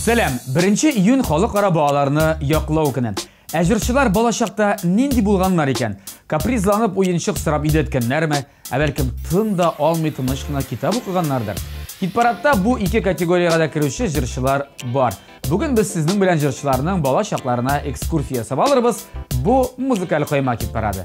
Selam, 1 iyun xalqaro bog'larni yoqlov kuni. Ajirchilar bolashaqda nindi bo'lganlar ekan? Kaprizlanib o'yinchiq sirab idetganlarmi? Balkim tunda olmay tinishqina kitob o'qiganlardir. Hitparatda bu iki kategoriyaga kiruvchi jirchilar bor. Bugun biz sizning bilan jirchilarning bolashaqlarına ekskursiya sabalırız. Bu muzikal qo'yma hitparadi.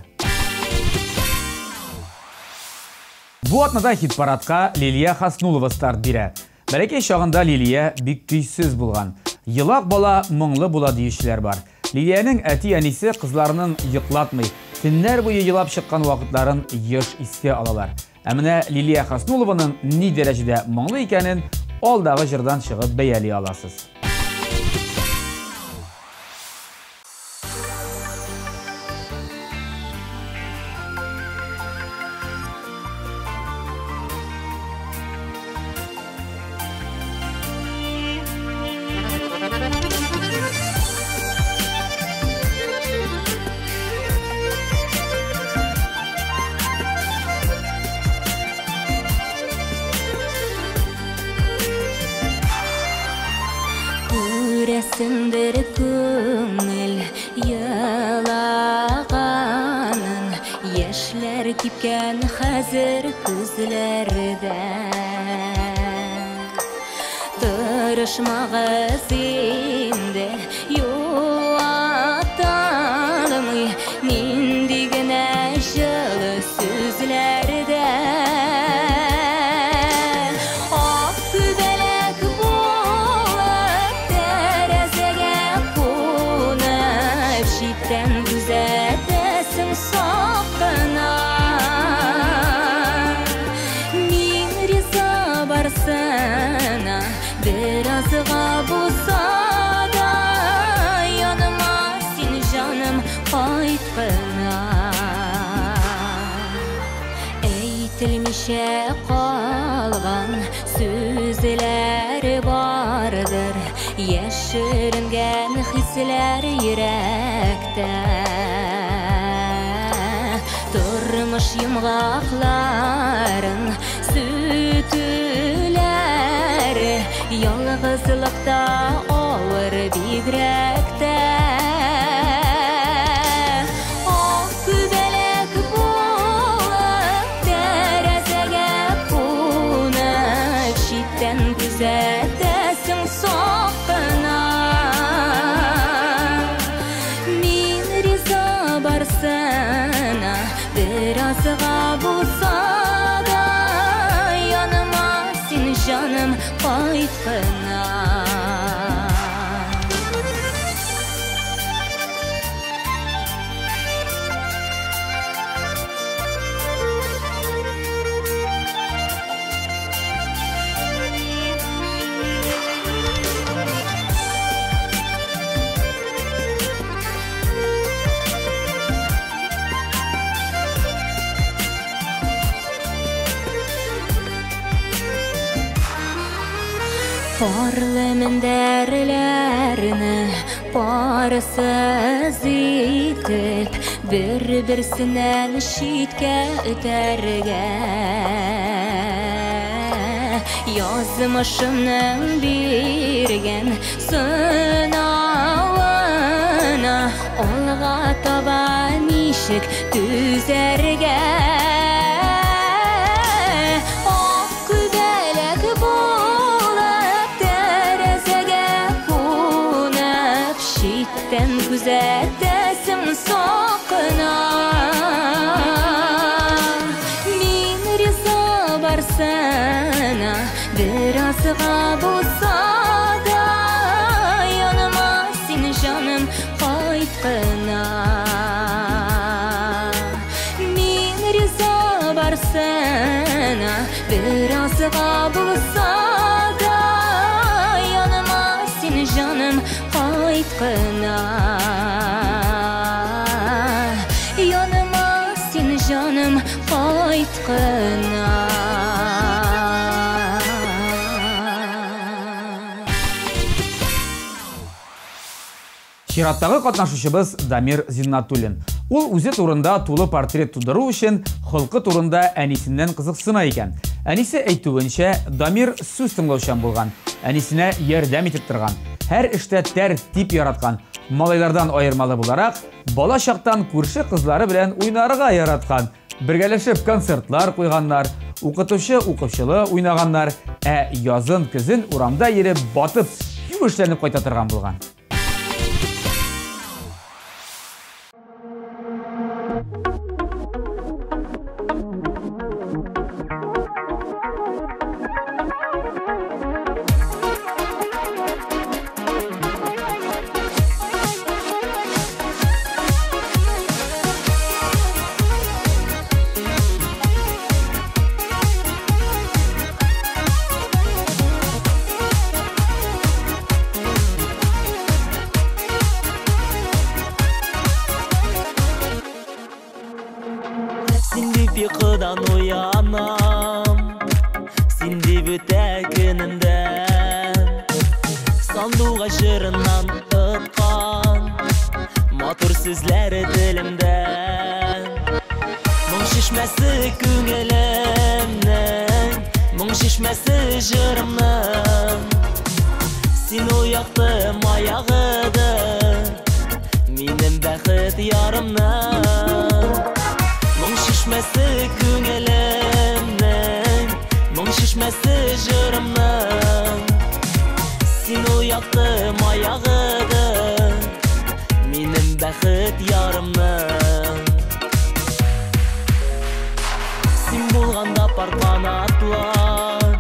Bu atnada hitparatga Liliya Hasnulova start biri. Бәләкәй шагында Лилия бик көйсез булган. Йылак бала моңлы була диючеләр бар. Лилиянең әти-әнисе кызларының йоклатмый, төннәр буе елап чыккан вакытларын еш искә алалар. Ә менә Лилия Хаснулованың ни дәрәҗәдә моңлы икәнен алдагы җырдан чыгып бәяли аласыз. Resimdir көңіл ялағанын, Яшьләр кипкән хәзер күзләрдә. Тырышмагыз инде юаталмый, нинди генә җылы сүзләрдә. Güzeldesin sakına, min riza barsana, birazga bulsa da yanıma sin canım kayıtkına. Eğitilmişe kalgan sözler vardır, Яшірінген хисләр йөрәктә. Тормыш йомгакларын сүтүләр, ялгызлыкта авыр бигрәк тә. Ак күбәләк булып, тәрәзәгә кунып, читтән күзәтәсең сакына. Мин риза барсана, биразга булса да, яныма син жаным кайткына. Parlamentärlerni parasız itip, bir-birsinden şitkə ötərgə. Yazmışımның birgen sınavına, olğa taba nişik düzərgə. Күзәтәсең сакына, мин риза барсана, биразга булса да, яныма син жаным кайткына. Мин риза барсана, биразга булса да, яныма син жаным кайткына. Yanıma sin canım kaytkına. Чираттагы катнашучыбыз Дамир Зиннатуллин. Ул үзе турында тулы портрет тудыру өчен халкы турында әнисеннән кызыксына икән. Әнисе әйтүенчә, Дамир сүз тыңлаучан булган, әнисенә ярдәм итеп торган, һәр эштә тәртип яраткан. Малайлардан аермалы буларак, бала чактан күрше кызлары белән уйнарга яраткан. Бергәләшеп концертлар куйганнар, укытучы укытучылы уйнаганнар, язын көзен урамда йөреп батып, юешләнеп кайта торган булган. Uykudan uyanam, sindi büte günümden. Sanduğa jırından ıtkan, motor sözleri dilimden. Мұң шешмәсі көңілімнің, мұң шешмәсі жырымның. Сен ояқтым аяғыды, менің бәхет ярымның. Мұң шешмәсі көңілімнің, мұң шешмәсі жырымның. Сен ояқтым аяғыды, менің бәхет ярымның. Сен болғанда партлан атлан,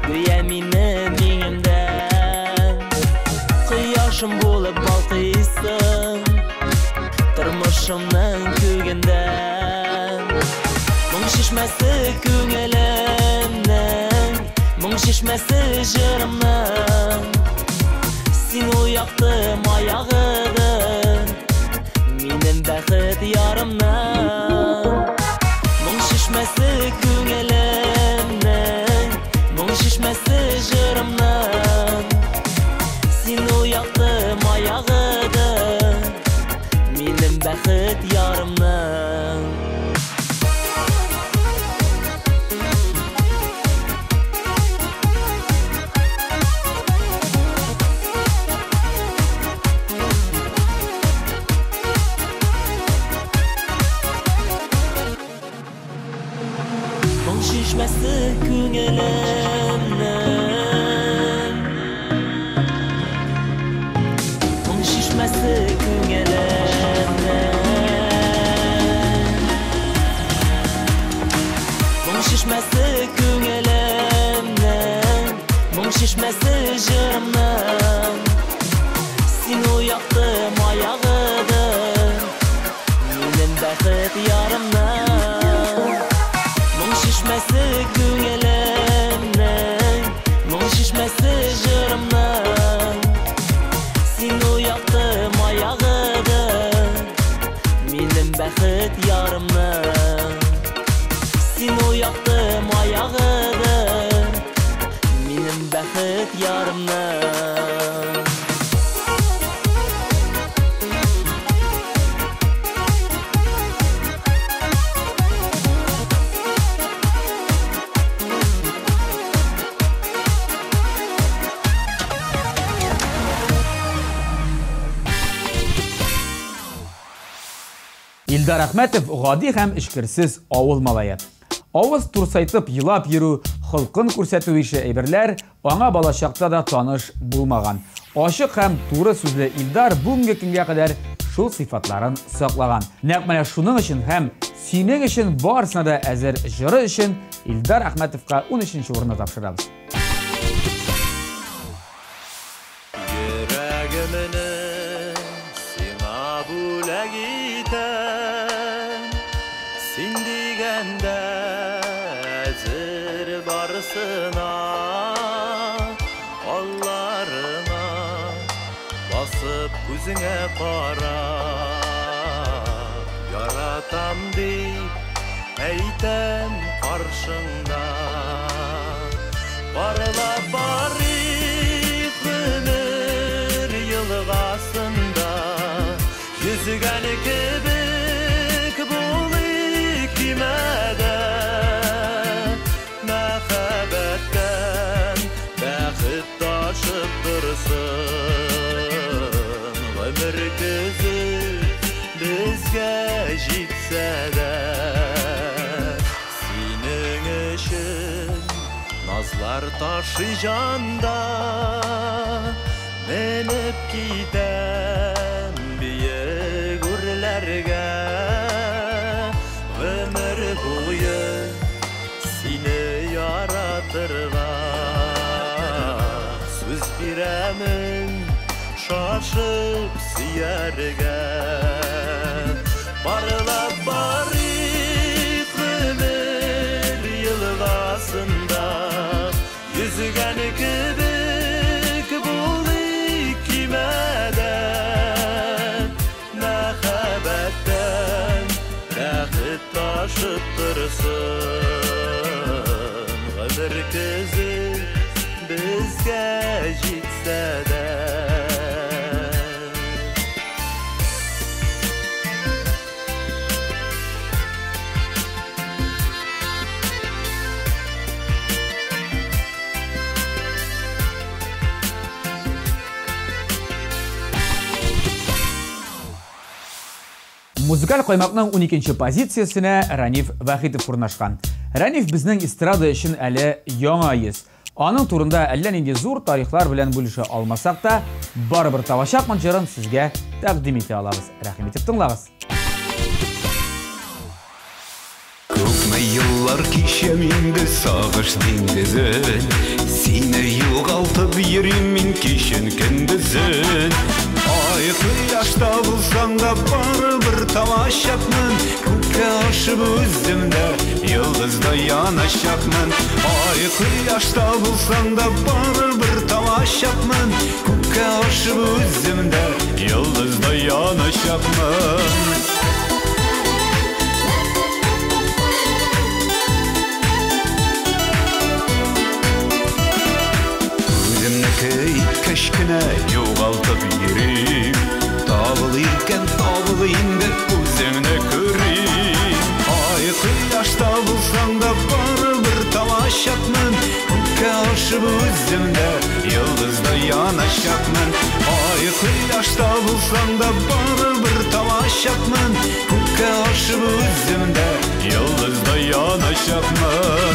көйә менің меңімден. Қияшым болып балқисың, тұрмышымның көгінден. Мұң шешмәсі көңілімнің, мұң шешмәсі жырымның. Сен ояқтым аяғыды, менің бәхет ярымның. Мұң шешмәсі көңілімнің, мұң шешмәсі жырымның. Сен ояқтым аяғыды, менің бәхет ярымның. Мұң шешмәсі көңілімнің, мұң шешмәсі көңілімнің. Мұң шешмәсі көңілімнің, мұң шешмәсі жырымның. Сен ояқтым аяғыды, менің бәхет ярымның. Мұң шешмәсі көңілімнің, мұң шешмәсі жырымның. Сен ояқтым аяғыды, менің бәхет ярымның. Сен ояқтым аяғыды, менің бәхет ярымның. Илдар Әхмәтов гади һәм эшкерсез авыл малае. Авыз турсайтып елап йөрү, халкын күрсәтү ише әйберләр аңа балачакта да таныш булмаган. Ачык һәм туры сүзле Илдар бүгенге көнгә кадәр шул сыйфатларын саклаган. Нәкъ менә шуның өчен һәм синең өчен барысына да әзер җыры өчен Илдар Әхмәтовка 13нче урынны тапшырабыз. Син дигәндә әзер барысына, алларына басып күзеңә кара. Яратам дип әйтәм каршыңда, барлап барыйк гомер елгасында. yüzgen kibik bulik kimede mehabetten bäxit taşıp dursun ömür gözü bizge jitse de senin için nazlar taşıyacanda menip gidem biye gurlerge ömür boyu seni yaratırga söz biremin şaşıp siyerge barılap barit ömür yılgasında yüzgen kibik bulik kimeden mehabetten bäxit taşıp dursun ömür gözü bizge jitse de Музыкаль каймакның 12-нче позициясенә Раниф Вахитов урнашкан. Раниф безнең эстрада өчен әле яңа йөз. Аның турында әллә нинди зур тарихлар белән бүлешә алмасак та, барыбер тавачак манҗырын сезгә тәкъдим итә алабыз. Рәхим итеп тыңлагыз. Күпме еллар кичәм инде сагыш диңгезен, сине югалтып йөрим мин кичен көндезен. Ай кояшта булсаң да барыбер талашакмын, күккә ашып үземдә йолдызда янашакмын. Ай кояшта булсаң да барыбер талашакмын, күккә ашып үземдә йолдызда янашакмын. Keşkine yoğaltıp yerim Tağılıyken tağılıyım dep üzerine köreyim Ay kıyaşta bulsan da barыбir talaşakmın Күккә ашып үземдә yıldızda yanaşakmın Ay kıyaşta bulsan da barыбir talaşakmın Күккә ашып үземдә yıldızda yanaşakmın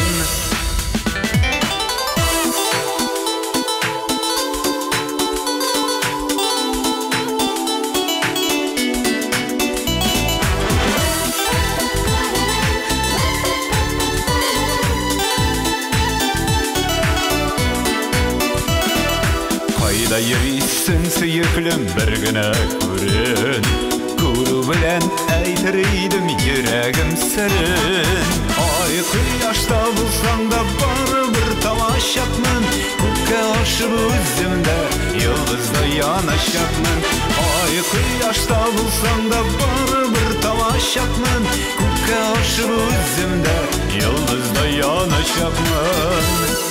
Йөрисен сөеклем бер генә күрен Күрү белән әйтер идем йөрәгем серен Ай кояшта булсаң да барыбер талашакмын Күккә ашып үземдә йолдызда янашакмын Ай кояшта булсаң да барыбер талашакмын Күккә ашып үземдә йолдызда янашакмын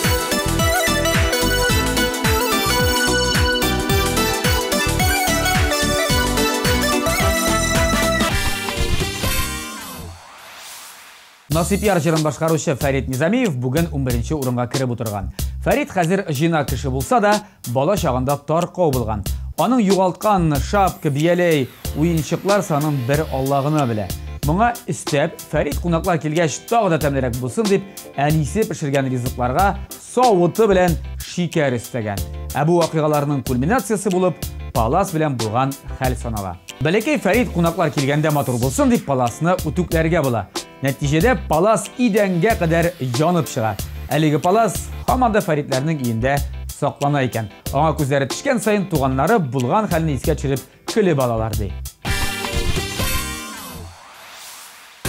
Насип ярчырын башкаручы Фәрит Низамиев бүген 11-нче урынга киреп утырган. Фәрит хәзер жина кеше булса да, бала чагында таркау булган. Аның югалткан шапка бияләй уенчыклар санын бер Алла гына белә. Моңа истәп, Фәрит кунаклар килгәч тагы да тәмлерәк булсын дип, әнисе пешергән ризыкларга савыты белән шикәр истәгән. Ә бу вакыйгаларның кульминациясе булып, палас белән булган хәл санала. Бәләкәй Фәрит кунаклар килгәндә матур булсын дип паласны үтүкләргә була. Нәтиҗәдә палас идәнгә кадәр янып чыга. Әлеге палас һаман да Фәритләрнең өендә саклана икән. Аңа күзләре төшкән саен туганнары булган хәлне искә төшереп көлеп алалар ди.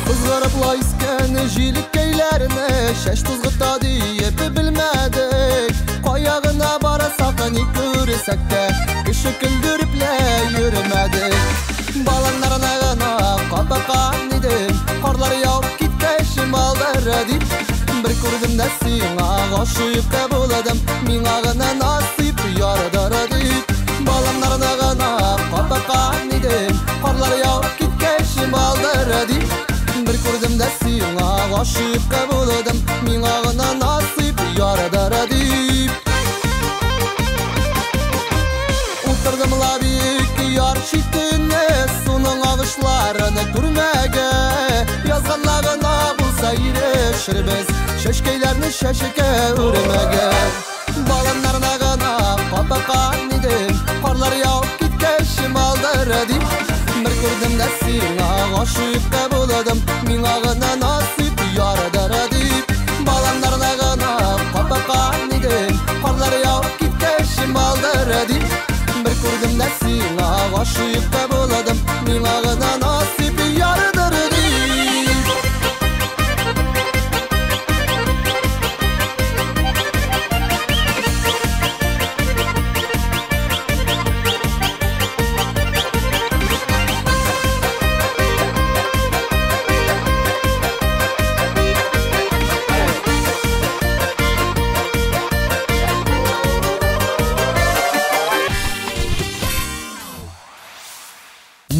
Kızlarıp laysken jilikeylerine şeş tuzgıta diyip bilmedik Koyağına barasak hani göresek de kişi güldürüple yürümedik Balanların ağına kapakan idim Karları yağıp gitkeşim aldır edip Bir kurdum da sina aşıp da buladım Min ağına nasip yaradır edip Balanların ağına kapakan idim Karları aşık buldum, mine gına nasip yaradır deyip. Oturdum la büyük yar şitine, sunun ağışlarını görmege. Yazganlarına bulsa ireşir biz, şeşkeylerini şeşike ürmege. Balanlarına gına papakan idim, karlar yağıp gitkeşim aldır deyip. Bir gördüm de sina aşık buldum, mine gına nasip yaradır deyip. Balanlarına gına papakan idim, karlar yağıp gitkeşim aldır deyip. Bir gördüm de sina aşık buldum, mine gına nasip yaradır deyip.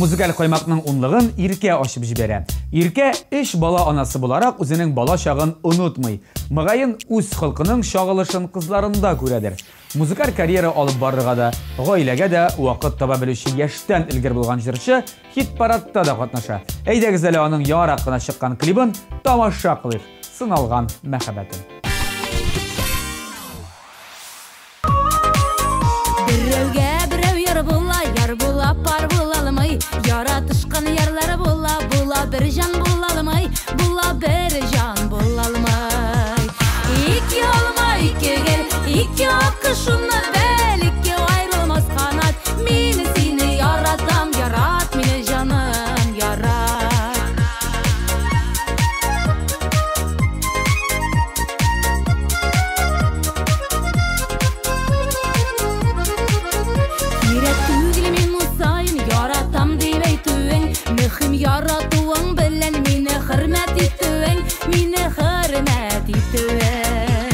Muzikal koymakның unlığın Irke aşıp jibere. Irke 3 bala anası bularak özünün bala şağın unutmay. Mıgayın üz xalqının şağılışın kızlarında göredir. Muzikal kariyera alıp barıga da, gailega da vaqt taba bilüşü yaştan ilgir bulgan jırşı hit paradda da qatnaşa. Eydegizeli onun yar haqqına çıqqan klibin tamaşa qılıq. Sınalgan məxəbətin. Yar bulla par bullalımay, yaratışkan yerlere bulla, bulla bir can bullalımay, bulla bir can bullalımay. İki olma iki gel, iki akışımla bel, iki ayrılmaz kanat. Mini seni yaratam, yarat mini canım, yarat. Mühim yaratuğun bilen mine hürmet etüven, mine hürmet etüven.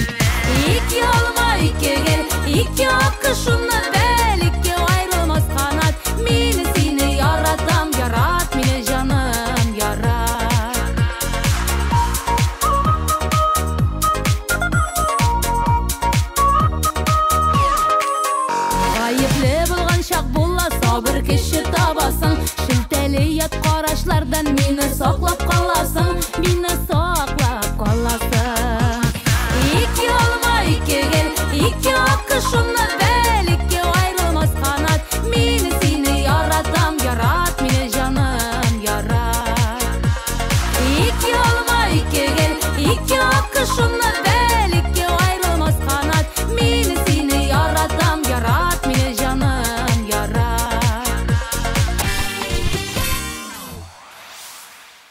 İki olma iki gel, iki akışımla bel, iki ayrılmaz kanat. Mine seni yaratam, yarat mine canım, yarat. Gayipli bulgan şak bulla, sabır kişi tabasın. Şilteliyat qaraşlardan meni saqlab qalasın, meni saqlab qalasın. İki olma iki gel, iki akışımla bel, iki ayrılmaz kanat. Meni seni yaratam, yarat meni canım, yarat. İki olma iki gel, iki akışımla bel, iki ayrılmaz kanat. Meni seni yaratam, yarat meni canım, yarat.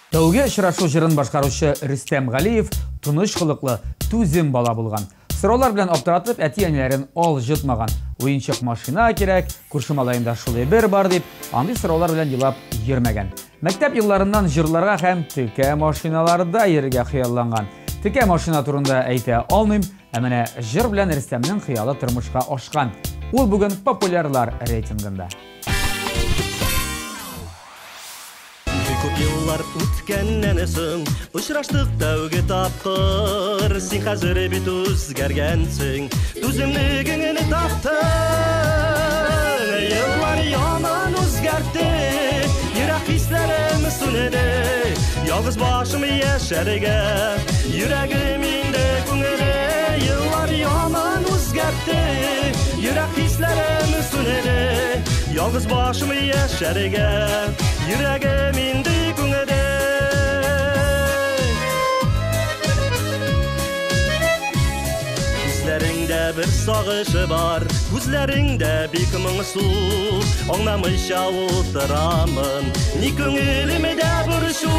Тәуге ұшырашу жырын башқарушы Рүстем Ғалиев туныш қылықлы түзім бала болған. Сұраулар білен аптыратып, әти-әнелерін ал жытмаған. Ойыншық машина керек, күрші малайында шулай бір бар деп, аңды сұраулар білен елап ермеген. Мәктәп елларынан жырларға һәм тіке машиналарда ерге қиялланған. Тіке машина турында әйте алмайм, әміне жыр білен Рүстемнің қиялы тұрмышқа ашқан. Ол бүгін популярлар рейтингында. Көп yıllar o'tgandan so'ng uchrashdik tavga topqir, sen hozir bit o'zgargansan, o'zimligingni topding. Yillar yomon o'zgardi, yurak hislarim so'nadi, yolg'iz boshim yasharga, yuragim endi ko'ngli. Yillar yomon o'zgardi, yurak hislarim so'nadi, yolg'iz boshim yasharga, yuragim endi ko'ngli. Ko'zlaringda bir sog'ishi bor, ko'zlaringda bek ming suv, anglamaycha o'tiraman, ne ko'nglimda bir shu.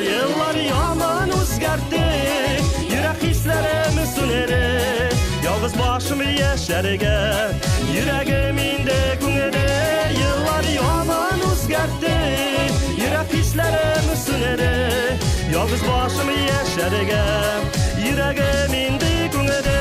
Yillar yomon o'zgardi, yurak hislarim so'nadi, yolg'iz boshim yasharga, yuragim endi ko'ngli. Yillar yomon o'zgardi, yurak hislarim so'nadi, yolg'iz boshim yasharga, yuragim endi ko'ngli.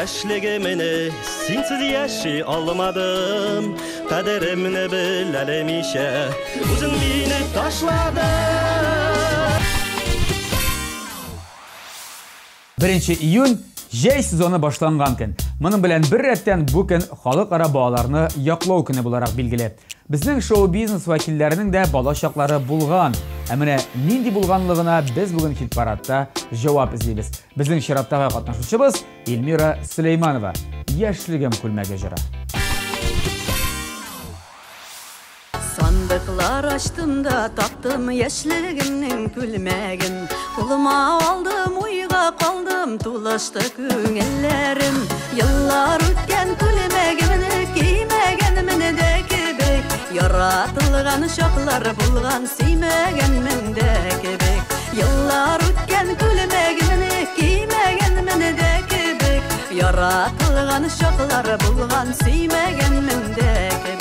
yaşligimni sensiz yaşay olmadim qadrimni bilalemisha o'zing meni tashlading 1 iyun Jey сезоны башланган көн. Моның белән бер рәттән бу көн халыкара балаларны яклау көне буларак билгеле. Безнең шоу-бизнес вәкилләренең дә бала чаклары булган. Ә менә нинди булганлыгына без бүген хит-парадта җавап эзлибез. Безнең чираттагы катнашучыбыз Эльмира Сулейманова. Яшьлегем күлмәге җыры. Sandıklar açtım da taktım yaşlığımın külmegin Kuluma aldım uyga kaldım tulaştı küngillerim Yıllar ötken külmegimini giymegenimin de kebek Yaratılgan şaklar bulgan siymegenimin de kebek Yıllar ötken külmegimini giymegenimin de kebek Yaratılgan şaklar bulgan siymegenimin de kebek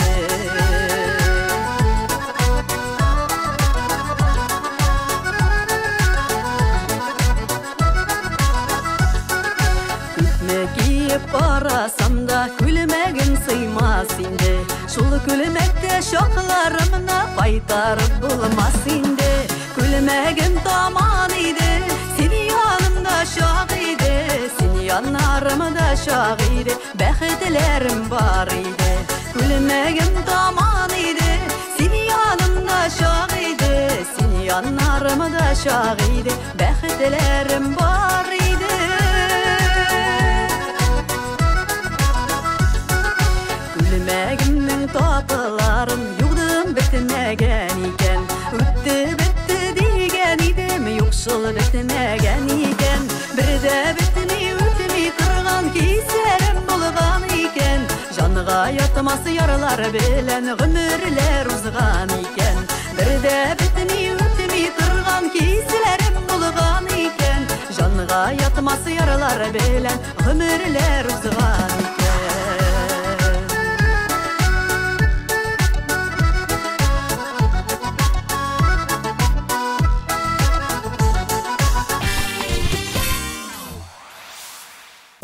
Barasam da külmegim sıymas indi Şul külmekte şoklarımna baytarıp bulmaz indi Külmegim taman idi Seni yanımda şak idi Seni yanlarımda şak idi Bəxtlərim var idi Külmegim taman idi Seni yanımda şak idi Seni yanlarımda şak idi Bəxtlərim var idi Külmegimnin tatlarım yuğdum bitmegen iken Üttü bitti degen idim yoksul bitmegen iken Bir de bitmi ütmi kırgan kiyserim bulgan iken Canıga yatması yaralar bilen ömürler uzgan iken Bir de bitmi ütmi kırgan kiyserim bulgan iken Canıga yatması yaralar bilen ömürler uzgan iken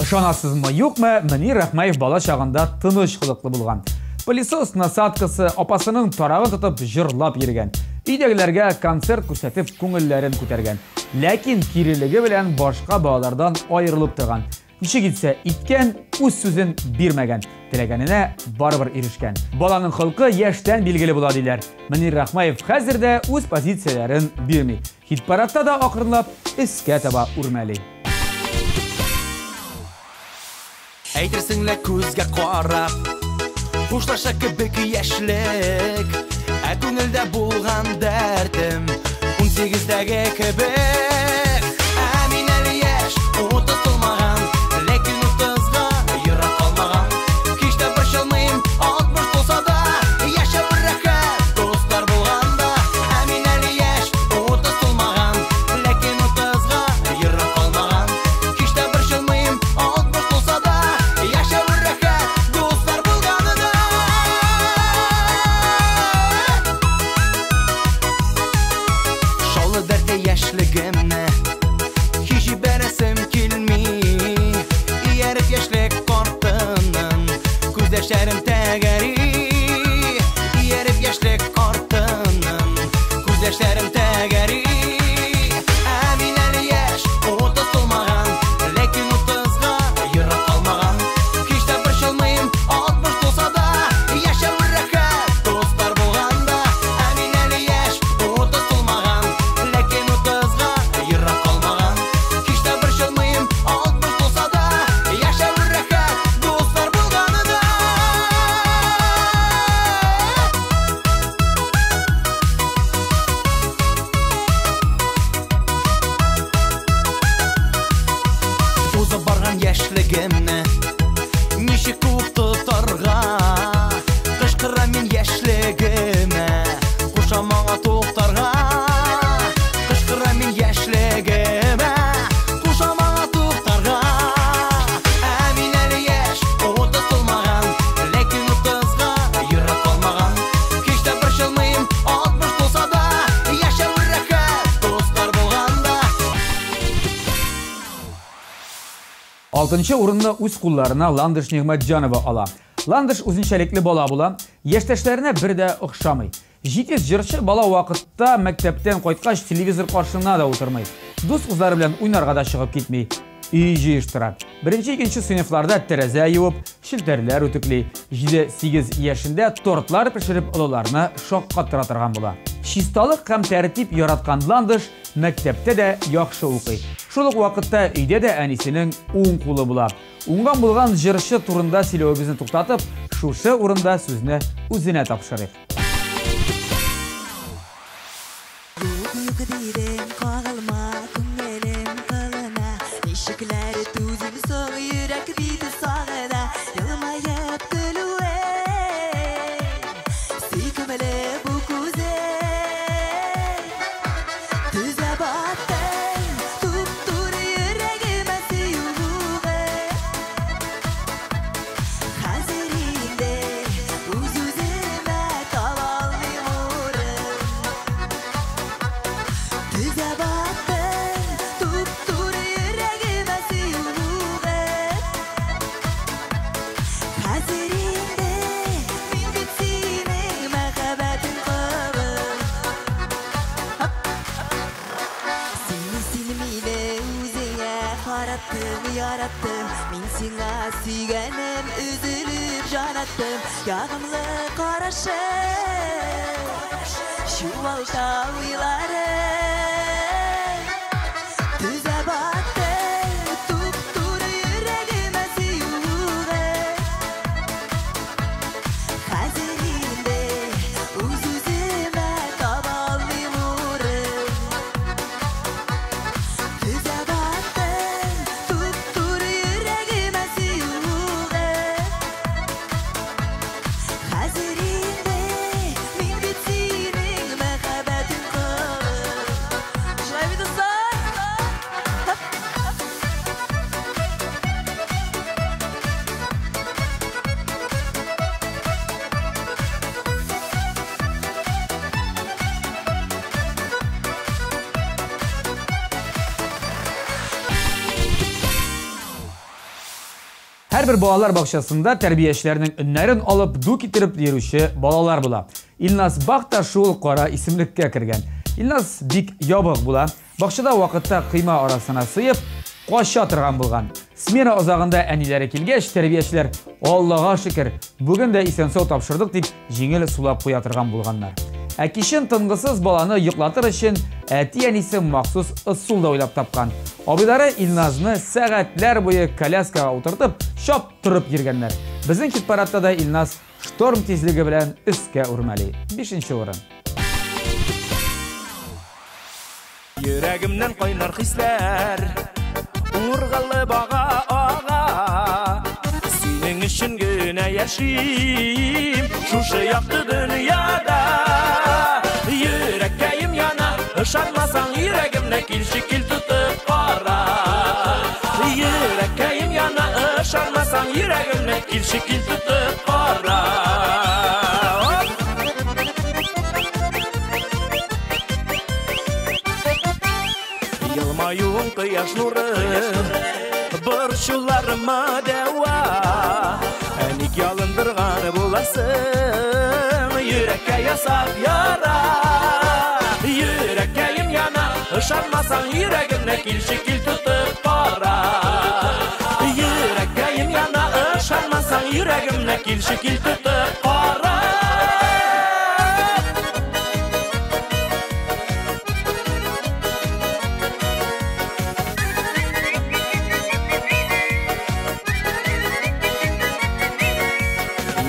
Ышанасызмы, юкмы, Мөнир Рахмаев бала чагында тыныч хылыклы булган. Пылесос насадкасы апасының тарагын тотып җырлап йөргән. Өйдәгеләргә концерт күрсәтеп күңелләрен күтәргән. Ләкин кирелеге белән башка балалардан аерылып торган. Ничек итсә иткән, үз сүзен бирмәгән. Теләгәненә барыбер ирешкән. Баланың хылкы яшьтән билгеле була диләр. Мөнир Рахмаев хәзер дә үз позицияләрен бирми. Хит-парадта да акрынлап искә таба үрмәли. Әйтерсеңлә күзгә карап Хушлаша кебек яшьлек Ә күңелдә булган дәртем 18дәге кебек Ә мин әле яшь, 30 тулмаган Ләкин 30га йөрәк калмаган Һич тә борчылмыйм, 60 булса да Яшәп рәхәт, дуслар булганда Ә мин әле яшь, 30 тулмаган Ләкин 30га йөрәк калмаган Һич тә борчылмыйм, 60 булса да Яшьлегемне һич бәрәсем килми Ияреп яшьлек картының күз яшьләрем тәгәри Ияреп яшьлек картының күз яшьләрем тәгәри Ә мин әле яшь, 30 тулмаган Ләкин 30га йөрәк калмаган Һич тә борчылмыйм, 60 булса да Яшәп рәхәт, дуслар булганда Ә мин әле яшь, 30 тулмаган Ләкин 30га йөрәк калмаган Һич тә борчылмыйм, 60 булса да Яшәп рәхәт, дуслар булганда Узып барган яшьлегемне Ничек куып тотарга Кычкырам мин яшьлегемә Куша маңа туктарга Кычкырам мин яшьлегемә Куша маңа туктарга Ә мин әле яшь, 30 тулмаган Ләкин 30га йөрәк калмаган Һич тә борчылмыйм, 60 булса да Яшәп рәхәт, дуслар булганда 6-нчы урынны үз кулларына Ландыш Нигъмәтҗанова ала. Ландыш үзенчәлекле бала була, яшьтәшләренә бер дә охшамый. Җитез җырчы бала вакытта мәктәптән кайткач телевизор каршына да утырмый. Дус кызлары белән уйнарга да чыгып китми. Үй җыештыра. 1-2 сыйныфларда тәрәзә юып, шелтәрләр үтекли. 7-8 яшендә тортлар пешереп олыларны шаккаттыра торган була. Чисталык һәм тәртип яраткан Ландыш мәктәптә дә яхшы укый. Шул ук вакытта өйдә дә әнисенең уң кулы була. Уңган булган җырчы турында сөйләүебезне туктатып, шушы урында сүзне үзенә тапшырыйк. Yarattım, min sina süygenim, üzülüp janattım, yağımlı karaşım, şu balta uylarım, düze battım, tuttur yüreğime suyuğum, hazirinde uz-üzüme taballı vurum, düze Her bir балалар бакчасында тәрбиячеләрнең өннәрен алып ду китереп йөрүче балалар була. Илназ Бак та шул кара исемлеккә кергән. Илназ бик ябык була. Бакчада вакытта кыйма арасына сыеп, кача торган булган. Смена озагында әниләре килгәч, тәрбиячеләр Аллага шөкер, бүген дә исән-сау тапшырдык дип җиңел сулап куя торган булганнар. Ә кичен тынгысыз баланы йоклатыр өчен әти-әнисе махсус ысул да уйлап тапкан. Абыйлары Илназны сәгатьләр буе коляскага утыртып, шап турып йөргәннәр. Безнең хит-парадта да Илназ шторм тизлеге белән өскә үрмәли. 5-нче урын. Йөрәгемнән кайнар хисләр, ургылы бага ага, синең өчен генә яшим, шушы якты дөньяда. Йөрәккәем яна, ышанмасаң йөрәгемне килшикил тутып кара. Йөрәккәем яна, ышанмасаң йөрәгемне килшикил тутып кара. Елмаюың кояш нуры, борчуларыма дәва, әник ялындырган буласың, йөрәккә ясап яра. Йөрәккәем яна, ышанмасаң йөрәгемне килшикил тутып кара. Йөрәккәем яна, ышанмасаң йөрәгемне килшикил тутып кара.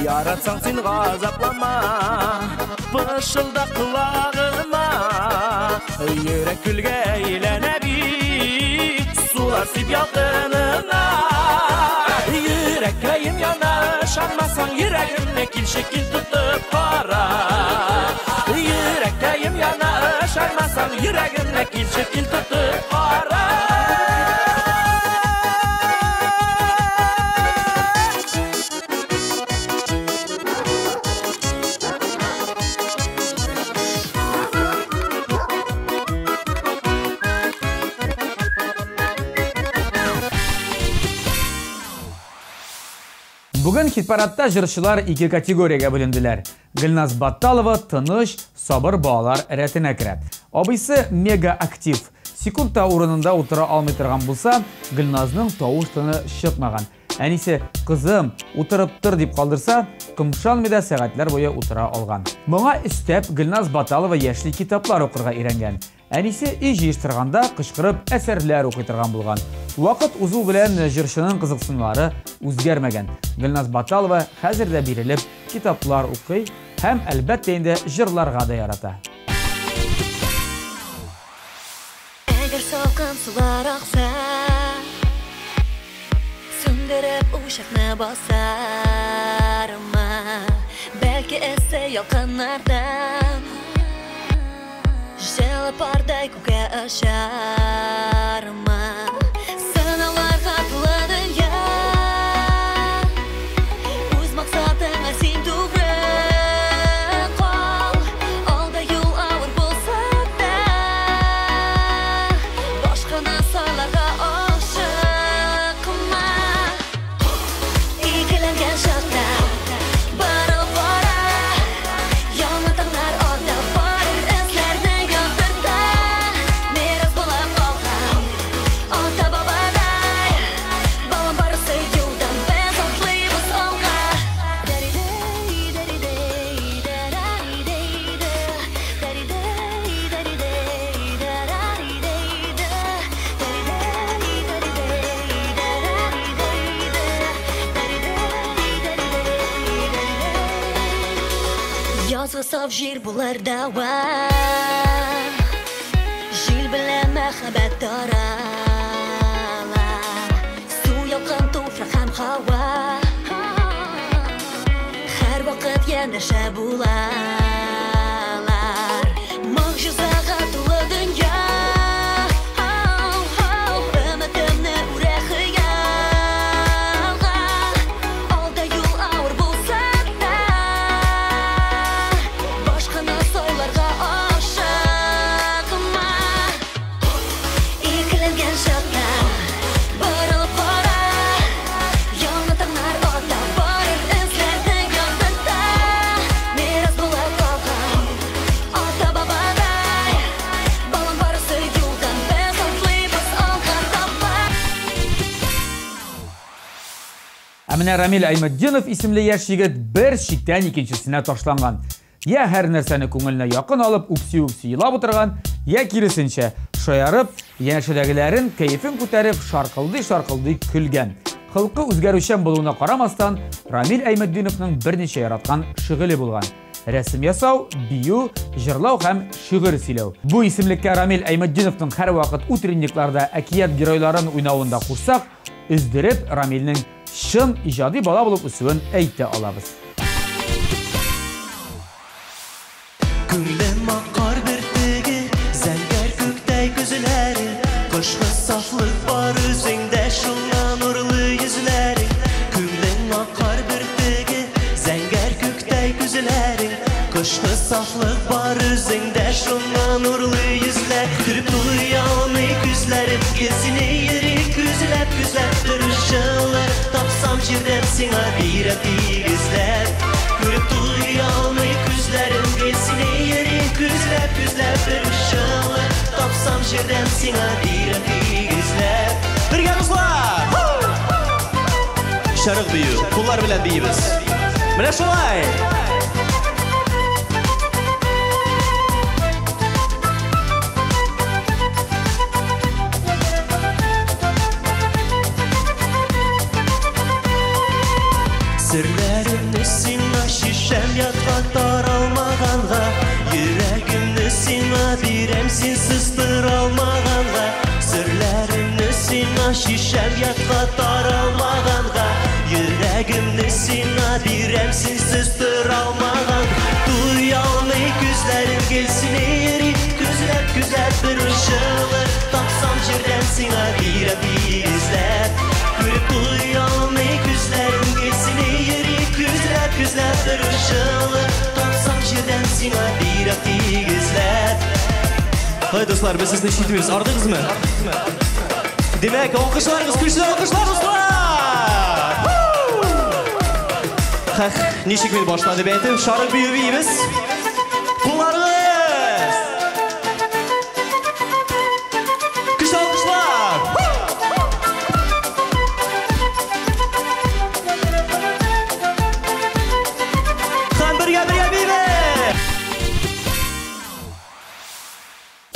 Яратсаң син газаплама, пышылда кылагыма, йөрәк күлгә әйләнә бит, сулар сип якынына. Йөрәккәем яна, ышанмасаң йөрәгемне килшикил тутып кара. Йөрәккәем яна, ышанмасаң йөрәгемне килшикил тутып кара. Bugün хит-парадта жырчылар iki категорияга бөлүндүлөр. Гүлназ Батталова тыныш, сабыр баалар рәтенә керә. Абыйсы мега актив. Секундта урынында утыра алмый торган булса, Гүлназның тавыш тыны чыкмаган. Әнисе, кызым, утырып тор дип калдырса, кымшанмый да сәгатьләр буе утыра алган. Моңа истәп Гүлназ Батталова яшьли китаплар укырга өйрәнгән. Әнисе үй җыештырганда кычкырып әсәрләр укый торган булган. Вакыт узу белән җырчының кызыксынулары үзгәрмәгән. Гүлназ Батталова хәзер дә бирелеп китаплар укый һәм әлбәттә инде җырларга да ярата. Әгәр салкын сулар акса, сүндереп ушакны басарма, бәлки эссе якыннардан Жел пардай күкә ашарма. Сынауларга тулы дөнья, үз максатыңа син тугры кал. Алда юл авыр булса да, башка насаларга ашыкма. Икеләнгән шакта барып бара, яңа таңнар анда барыр эзләрне яндырта. Мирас булып калган ата бабадай, балам барысы юлдан без атлыйбыз алга. Даридей, даридей, даридей, даридей, даридей, Язгы саф җир булыр дәвам, җил белән мәхәббәт тарала, су якын туфрак һәм һава, һәр вакыт янәшә булалар. Могҗизага тулы дөнья, өмөтемне үрә хыялга. Алда юл авыр булса да, башка насойларга ашыкма. Икеләнгән шакта борылып кара, яңа таңнар ата барыр эзләрне яндырта. Мирас булып калган ата бабадай, балам барысы юлдан без атлыйбыз алга таба. Ә менә Рамил Әймәтдинов исемле яшь егет бер чиктән икенчесенә ташланган. Я һәр нәрсәне күңеленә якын алып, үкси-үкси елап утырган, я киресенчә, шаярып, янәшәдәгеләрен кәефен күтәреп, шаркылдый көлгән. Хылкы үзгәрүчән булуына карамастан, Рамил Әймәтдиновның берничә яраткан шөгыле булган. Рәсем ясау, бию, җырлау һәм шигырь сөйләү. Бу исемлеккә Рамил Әймәтдиновның һәр вакыт утренникларда әкият геройларын уйнавында курсак, өздереп Рамилнең чын иҗади бала булып үсүен әйтә алабыз. Күңлем акар бертеге, зәңгәр күктәй күзләре, кышкы сафлык бар үзеңдә шуңа нурлы йөзләре. Күңлем акар бертеге, зәңгәр күктәй күзләре, кышкы сафлык бар үзеңдә шуңа нурлы йөзләр. Күреп тулы алмый күзләрем, кесене йөрик күзләп торышылыр. Тапсам җирдән сиңа бирәм тигезләп. Күреп тулы алмый күзләрем, кесене йөрик күзләп торышылыр. Тапсам җирдән сиңа бирәм тигезләп. Бергә кызлар! Шәрык бию, куллар белән биебез. Менә шулай! Серләремне сиңа шишәм ятка таралмаганга, йөрәгемне сиңа бирәм синсез тыралмаганга. Серләремне сиңа шишәм ятка таралмаганга, йөрәгемне сиңа бирәм синсез тыралмаганга. Туя алмый күзләрем, кесене йөрик күзләп торышылыр. Тапсам җирдән сиңа бирәм тигезләп. Күреп туя алмый күзләрем, кесене йөрик күзләп торышылыр. Тапсам җирдән сиңа бирәм тигезләп. Хай дуслар, без сезне ишетәбез, ардыгызмы? Демәк, алкышларыгыз, күчле алкышлар, дуслар! Ничек мин башлады бәйтім, шарық бүйірбейміз. Құларыңыз! Күш алғышлар! Хан бірге бейбі!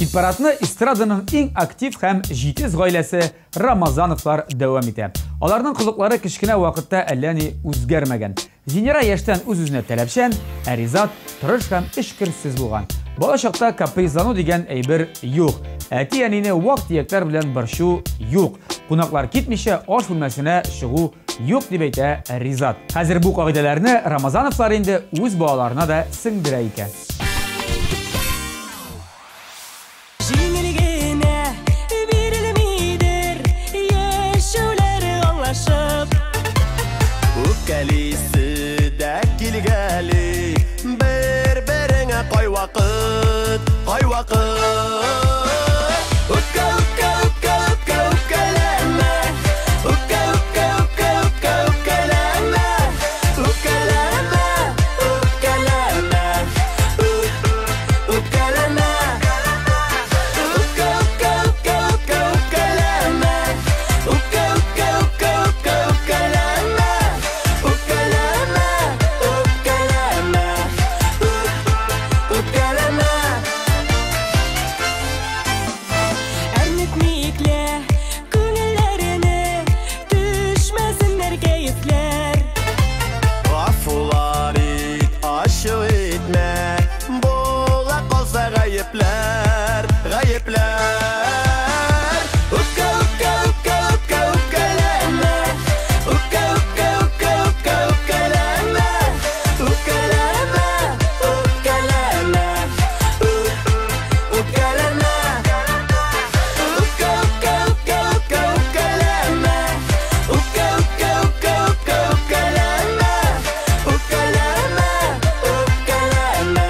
Хит-парадны эстраданың иң актив һәм җитез гаиләсе Рамазановлар дәвам итә. Аларның кызыклары кичкенә вакытта әллә ни үзгәрмәгән. Зинера яшьтән үз-үзенә таләпчән, ә Ризат тырыш һәм эшкерсез булган. Балачакта капризлану дигән әйбер юк. Әти-әнине вак-төякләр белән борчу юк. Кунаклар китмичә аш бүлмәсенә чыгу юк дип әйтә Ризат. Хәзер бу кагыйдәләрне Рамазановлар инде үз балаларына да сеңдерә икән. Үпкәлисе дә килгәли, бер-береңә кай вакыт, кай вакыт. Үпкә, үпкә, үпкә, үпкә, үпкәләмә. Үпкә, үпкә, үпкә, үпкә, үпкәләмә. Үпкәләмә, үпкәләмә. Үпкәләмә. Үпкә, үпкә, үпкә, үпкә, үпкәләмә. Үпкә, үпкә, үпкә, үпкә, үпкәләмә. Гаепләр, гаепләр. Үпкә, үпкә, үпкә, үпкә, үпкәләмә. Үпкә, үпкә, үпкә, үпкә, үпкәләмә. Үпкәләмә, үпкәләмә. Үпкәләмә. Үпкә, үпкә, үпкә, үпкә, үпкәләмә. Үпкә, үпкә, үпкә, үпкә, үпкәләмә. Үпкәләмә, үпкәләмә.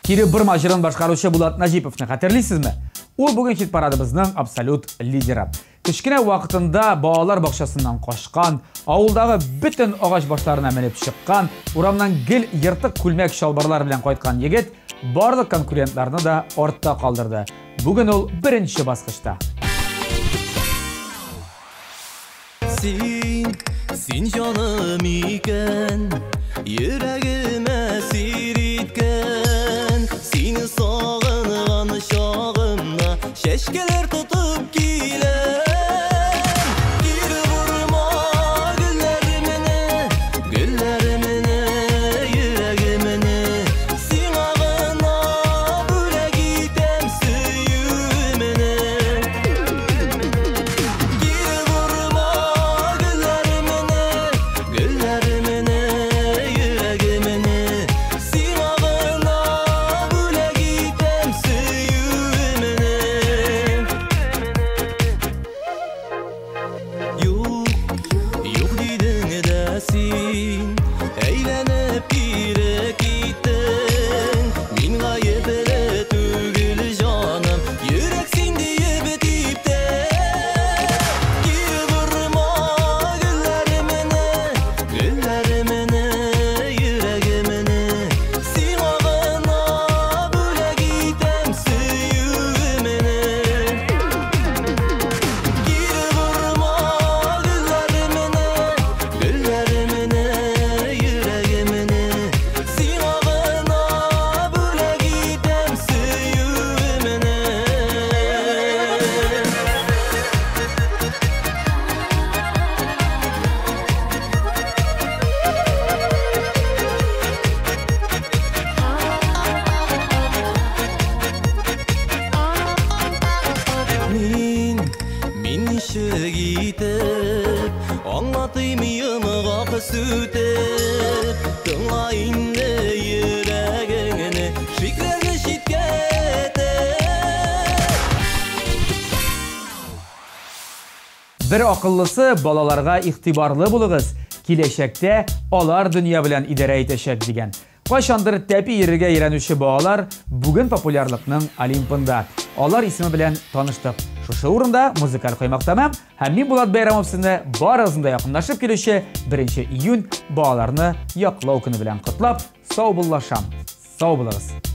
Кире Бырма җырын башкаручы Булат Нәҗиповны хәтерлисезме? Ул бүген хит-парадыбызның абсолют лидеры. Кичкенә вакытында балалар бакчасыннан кашкан, авылдагы бөтен агач башларына менеп чыккан, урамнан гел йыртык күлмәк чалбарлар белән кайткан егет барлык конкурентларны да артта калдырды. Бүген ул беренче баскычта. Син җаным икән, йөрәгемә сир иткән. Сине сагынган чагымда чәчкәләр тотып киләм. Кире бурма гөлләремне, гөлләремне, йөрәгемне. Сиңа гына бүләк итәм сөюемне. Кире бурма гөлләремне, гөлләремне, йөрәгемне. Сиңа гына бүләк итәм сөюемне. Юк дидең дә син, әйләнеп кире киттең. Мин гаепле түгел җаным, йөрәк син диеп типтең. Кире бурма гөлләремне, гөлләремне, йөрәгемне. Сиңа гына бүләк итәм сөюемне. Кире бурма гөлләремне, гөлләремне, йөрәгемне. Сиңа гына бүләк итәм сөюемне. Мин ничек итеп аңлатыйм йомгак сүтеп. Тыңла инде йөрәгеңне, шикләрне читкә Bir akıllısı балаларга игътибарлы булыгыз. Киләчәктә алар дөнья белән идарә итәчәк дигән. Кайчандыр тәпи йөрергә өйрәнүче балалар бүген популярлыкның олимпында. Алар исеме белән таныштык. Шушы урында музыкаль каймак тәмам һәм мин Булат Бәйрәмов сезне барыгызны да якынлашып килүче 1 июнь балаларны яклау көне белән котлап, сау буллашам. Сау булыгыз.